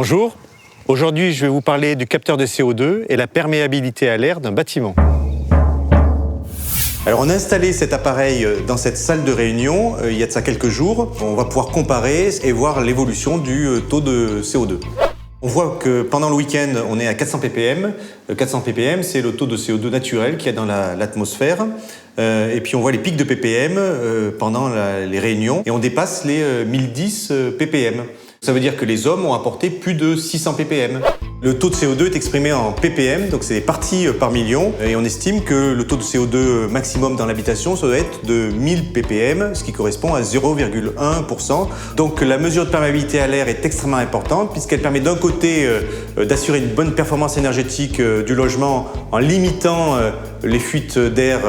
Bonjour, aujourd'hui je vais vous parler du capteur de CO2 et la perméabilité à l'air d'un bâtiment. Alors on a installé cet appareil dans cette salle de réunion il y a de ça quelques jours. On va pouvoir comparer et voir l'évolution du taux de CO2. On voit que pendant le week-end, on est à 400 ppm. 400 ppm, c'est le taux de CO2 naturel qu'il y a dans l'atmosphère. Et puis on voit les pics de ppm pendant les réunions. Et on dépasse les 1010 ppm. Ça veut dire que les hommes ont apporté plus de 600 ppm. Le taux de CO2 est exprimé en ppm, donc c'est des parties par million. Et on estime que le taux de CO2 maximum dans l'habitation, ça doit être de 1000 ppm, ce qui correspond à 0,1%. Donc la mesure de perméabilité à l'air est extrêmement importante puisqu'elle permet d'un côté d'assurer une bonne performance énergétique du logement en limitant les fuites d'air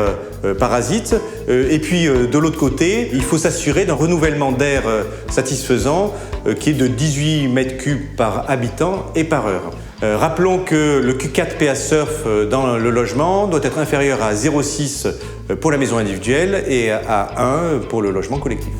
parasites. Et puis de l'autre côté, il faut s'assurer d'un renouvellement d'air satisfaisant qui est de 18 m3 par habitant et par heure. Rappelons que le Q4 PA Surf dans le logement doit être inférieur à 0,6 pour la maison individuelle et à 1 pour le logement collectif.